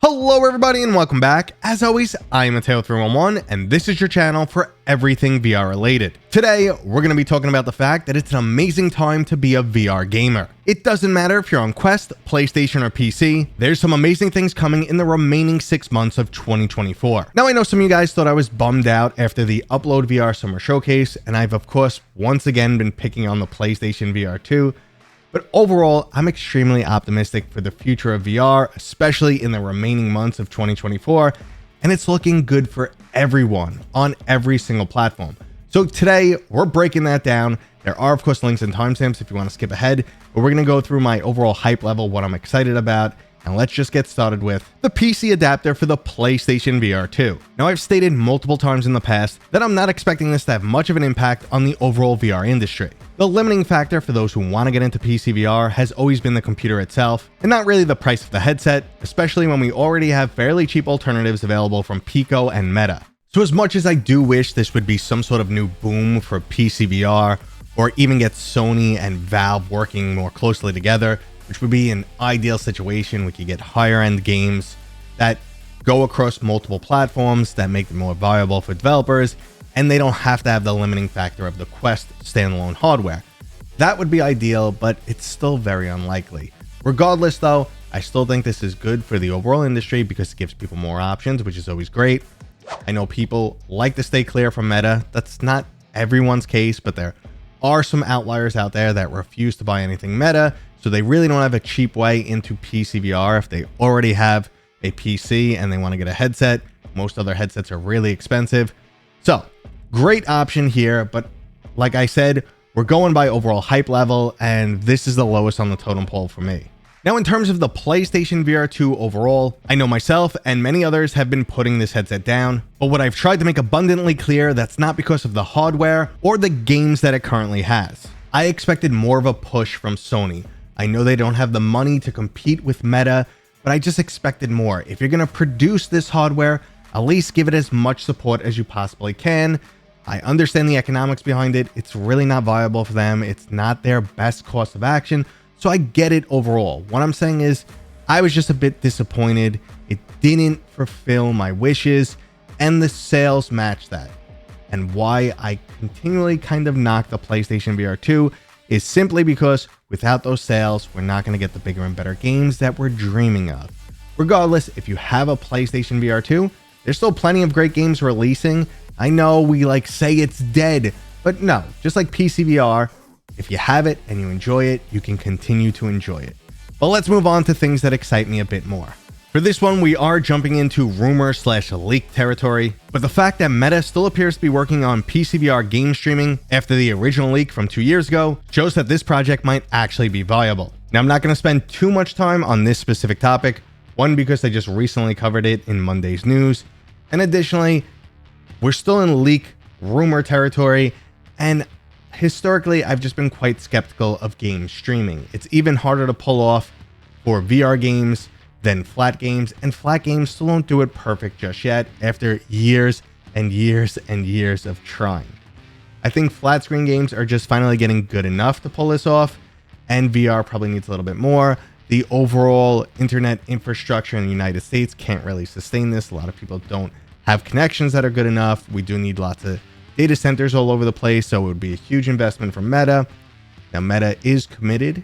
Hello everybody and welcome back. As always, I am Mateo311 and this is your channel for everything VR related. Today, we're going to be talking about the fact that it's an amazing time to be a VR gamer. It doesn't matter if you're on Quest, PlayStation, or PC, there's some amazing things coming in the remaining 6 months of 2024. Now I know some of you guys thought I was bummed out after the Upload VR Summer Showcase, and I've of course once again been picking on the PlayStation VR2. But overall, I'm extremely optimistic for the future of VR, especially in the remaining months of 2024, and it's looking good for everyone on every single platform. So today, we're breaking that down. There are, of course, links and timestamps if you want to skip ahead, but we're going to go through my overall hype level, what I'm excited about, and let's just get started with the PC adapter for the PlayStation VR2. Now, I've stated multiple times in the past that I'm not expecting this to have much of an impact on the overall VR industry. The limiting factor for those who want to get into PCVR has always been the computer itself, and not really the price of the headset, especially when we already have fairly cheap alternatives available from Pico and Meta. So as much as I do wish this would be some sort of new boom for PCVR, or even get Sony and Valve working more closely together, which would be an ideal situation. We could get higher end games that go across multiple platforms that make them more viable for developers, and they don't have to have the limiting factor of the Quest standalone hardware. That would be ideal, but it's still very unlikely. Regardless though, I still think this is good for the overall industry because it gives people more options, which is always great. I know people like to stay clear from Meta. That's not everyone's case, but there are some outliers out there that refuse to buy anything Meta, so they really don't have a cheap way into PCVR if they already have a PC and they want to get a headset. Most other headsets are really expensive. So great option here, but like I said, we're going by overall hype level, and this is the lowest on the totem pole for me. Now, in terms of the PlayStation VR2 overall, I know myself and many others have been putting this headset down, but what I've tried to make abundantly clear, that's not because of the hardware or the games that it currently has. I expected more of a push from Sony. I know they don't have the money to compete with Meta, but I just expected more. If you're going to produce this hardware, at least give it as much support as you possibly can. I understand the economics behind it. It's really not viable for them. It's not their best course of action. So I get it overall. What I'm saying is I was just a bit disappointed. It didn't fulfill my wishes, and the sales matched that. And why I continually kind of knock the PlayStation VR2 is simply because without those sales, we're not going to get the bigger and better games that we're dreaming of. Regardless, if you have a PlayStation VR2, there's still plenty of great games releasing. I know we say it's dead, but no, just like PCVR, if you have it and you enjoy it, you can continue to enjoy it. But let's move on to things that excite me a bit more. For this one, we are jumping into rumor/leak territory, but the fact that Meta still appears to be working on PCVR game streaming after the original leak from 2 years ago shows that this project might actually be viable. Now, I'm not going to spend too much time on this specific topic, one, because I just recently covered it in Monday's news, and additionally, we're still in leak rumor territory, and historically, I've just been quite skeptical of game streaming. It's even harder to pull off for VR games than flat games, and flat games still don't do it perfect just yet after years and years and years of trying. I think flat screen games are just finally getting good enough to pull this off, and VR probably needs a little bit more. The overall internet infrastructure in the United States can't really sustain this. A lot of people don't have connections that are good enough. We do need lots of data centers all over the place, so it would be a huge investment from Meta. Now, Meta is committed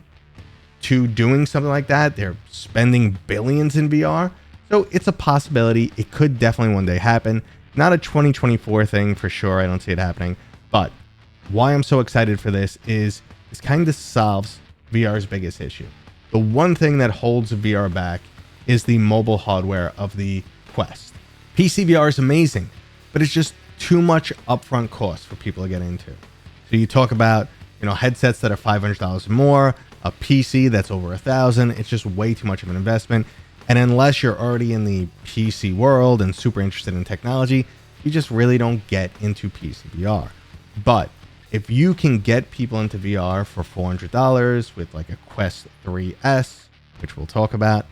to doing something like that. They're spending billions in VR, so it's a possibility. It could definitely one day happen. Not a 2024 thing for sure. I don't see it happening, but why I'm so excited for this is this kind of solves VR's biggest issue. The one thing that holds VR back is the mobile hardware of the Quest. PCVR is amazing, but it's just too much upfront cost for people to get into. So you talk about, headsets that are $500 more, a PC that's over $1,000. It's just way too much of an investment. And unless you're already in the PC world and super interested in technology, you just really don't get into PCVR. But if you can get people into VR for $400 with a Quest 3S, which we'll talk about,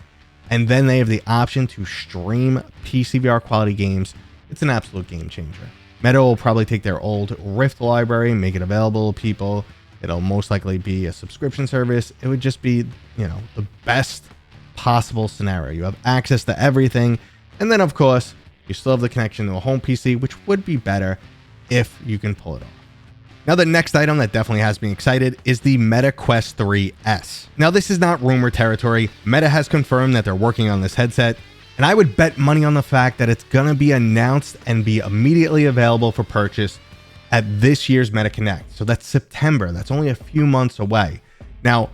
and then they have the option to stream PCVR quality games, it's an absolute game changer. Meta will probably take their old Rift library, make it available to people. It'll most likely be a subscription service. It would just be, the best possible scenario. You have access to everything. And then, of course, you still have the connection to a home PC, which would be better if you can pull it off. Now, the next item that definitely has me excited is the Meta Quest 3S. Now, this is not rumor territory. Meta has confirmed that they're working on this headset, and I would bet money on the fact that it's going to be announced and be immediately available for purchase at this year's Meta Connect. So that's September. That's only a few months away. Now,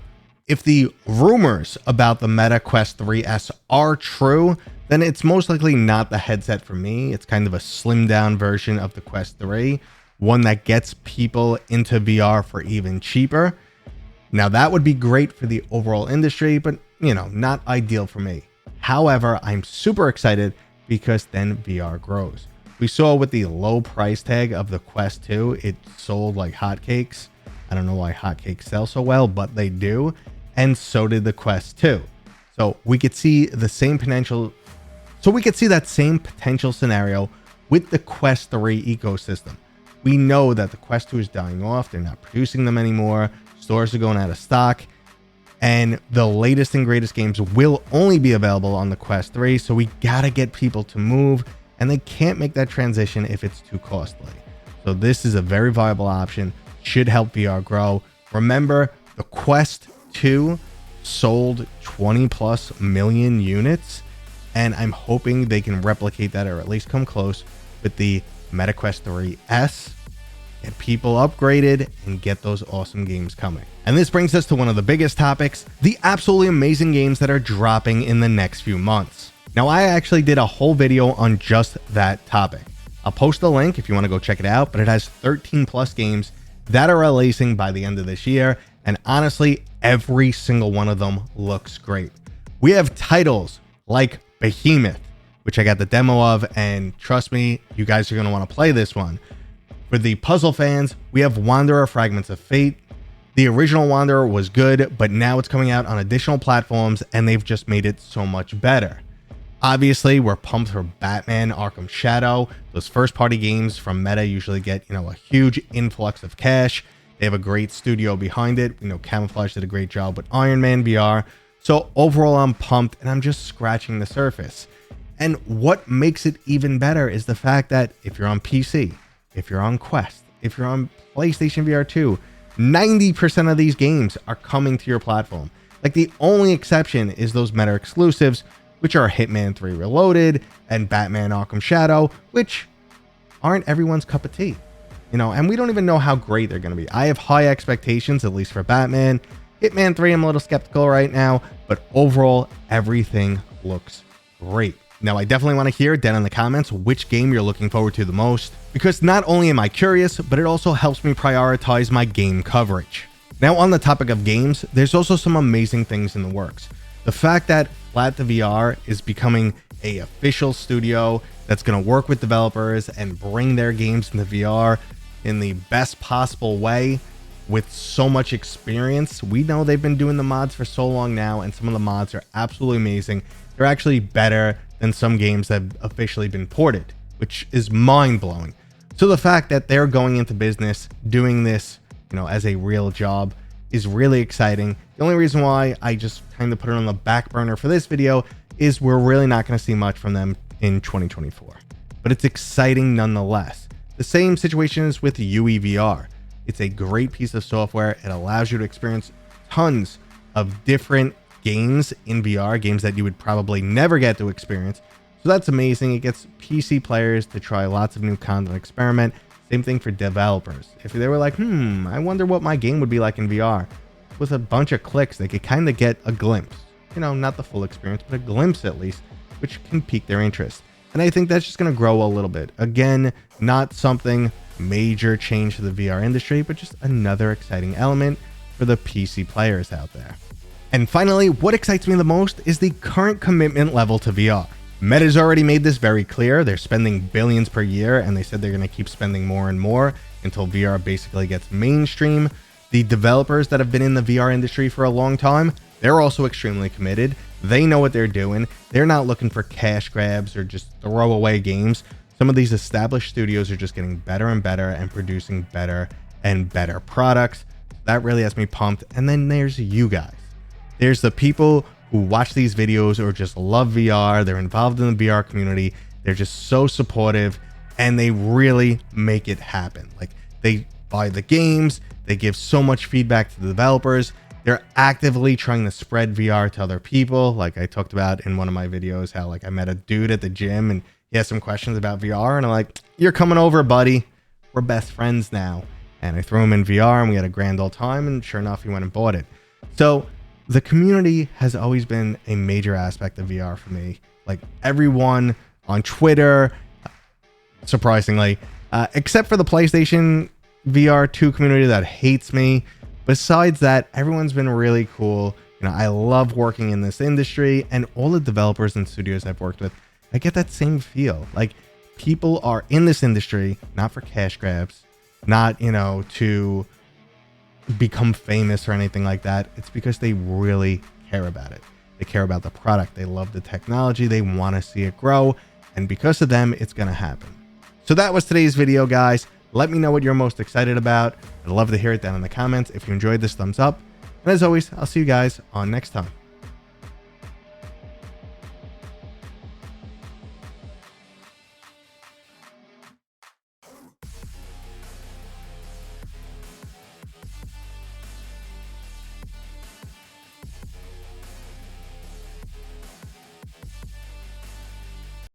if the rumors about the Meta Quest 3S are true, then it's most likely not the headset for me. It's kind of a slimmed down version of the Quest 3. One that gets people into VR for even cheaper. Now that would be great for the overall industry, but not ideal for me. However, I'm super excited because then VR grows. We saw with the low price tag of the Quest 2, it sold like hotcakes. I don't know why hotcakes sell so well, but they do. And so did the Quest 2. So we could see the same potential. So we could see that same potential scenario with the Quest 3 ecosystem. We know that the Quest 2 is dying off. They're not producing them anymore. Stores are going out of stock. And the latest and greatest games will only be available on the Quest 3. So we got to get people to move. And they can't make that transition if it's too costly. So this is a very viable option. Should help VR grow. Remember, the Quest 2 sold 20 plus million units. And I'm hoping they can replicate that or at least come close with the Meta Quest 3S, get people upgraded, and get those awesome games coming. And this brings us to one of the biggest topics, the absolutely amazing games that are dropping in the next few months. Now, I actually did a whole video on just that topic. I'll post the link if you want to go check it out, but it has 13 plus games that are releasing by the end of this year. And honestly, every single one of them looks great. We have titles like Behemoth, which I got the demo of, and trust me, you guys are going to want to play this one. For the puzzle fans, we have Wanderer Fragments of Fate. The original Wanderer was good, but now it's coming out on additional platforms, and they've just made it so much better. Obviously, we're pumped for Batman Arkham Shadow. Those first-party games from Meta usually get, a huge influx of cash. They have a great studio behind it. Camouflage did a great job with Iron Man VR. So overall, I'm pumped, and I'm just scratching the surface. And what makes it even better is the fact that if you're on PC, if you're on Quest, if you're on PlayStation VR 2, 90% of these games are coming to your platform. Like, the only exception is those Meta exclusives, which are Hitman 3 Reloaded and Batman Arkham Shadow, which aren't everyone's cup of tea. And we don't even know how great they're going to be. I have high expectations, at least for Batman. Hitman 3, I'm a little skeptical right now, but overall, everything looks great. Now, I definitely want to hear down in the comments which game you're looking forward to the most, because not only am I curious, but it also helps me prioritize my game coverage. Now, on the topic of games, there's also some amazing things in the works. The fact that Flat to VR is becoming an official studio that's going to work with developers and bring their games into VR in the best possible way with so much experience. We know they've been doing the mods for so long now, and some of the mods are absolutely amazing. They're actually better than some games that have officially been ported, which is mind-blowing. So the fact that they're going into business doing this, as a real job is really exciting. The only reason why I just kind of put it on the back burner for this video is we're really not going to see much from them in 2024. But it's exciting nonetheless. The same situation is with UEVR. It's a great piece of software. It allows you to experience tons of different games in VR, games that you would probably never get to experience. So that's amazing. It gets PC players to try lots of new content, experiment. Same thing for developers. If they were like, I wonder what my game would be like in VR. With a bunch of clicks, they could kind of get a glimpse. Not the full experience, but a glimpse at least, which can pique their interest. And I think that's just going to grow a little bit. Again, not something major change to the VR industry, but just another exciting element for the PC players out there. And finally, what excites me the most is the current commitment level to VR. Meta's already made this very clear. They're spending billions per year, and they said they're going to keep spending more and more until VR basically gets mainstream. The developers that have been in the VR industry for a long time, they're also extremely committed. They know what they're doing. They're not looking for cash grabs or just throwaway games. Some of these established studios are just getting better and better and producing better and better products. That really has me pumped. And then there's you guys. There's the people who watch these videos or just love VR. They're involved in the VR community. They're just so supportive, and they really make it happen. Like, they buy the games, they give so much feedback to the developers. They're actively trying to spread VR to other people. Like I talked about in one of my videos, how like I met a dude at the gym and he has some questions about VR, and I'm like, you're coming over, buddy. We're best friends now. And I threw him in VR and we had a grand old time, and sure enough, he went and bought it. So the community has always been a major aspect of VR for me. Like everyone on Twitter, surprisingly, except for the PlayStation VR2 community that hates me. Besides that, everyone's been really cool. You know, I love working in this industry, and all the developers and studios I've worked with, I get that same feel. Like, people are in this industry not for cash grabs, not, you know, to become famous or anything like that. It's because they really care about it. They care about the product. They love the technology. They want to see it grow. And because of them, it's going to happen. So that was today's video, guys. Let me know what you're most excited about. I'd love to hear it down in the comments. If you enjoyed this, thumbs up. And as always, I'll see you guys on next time.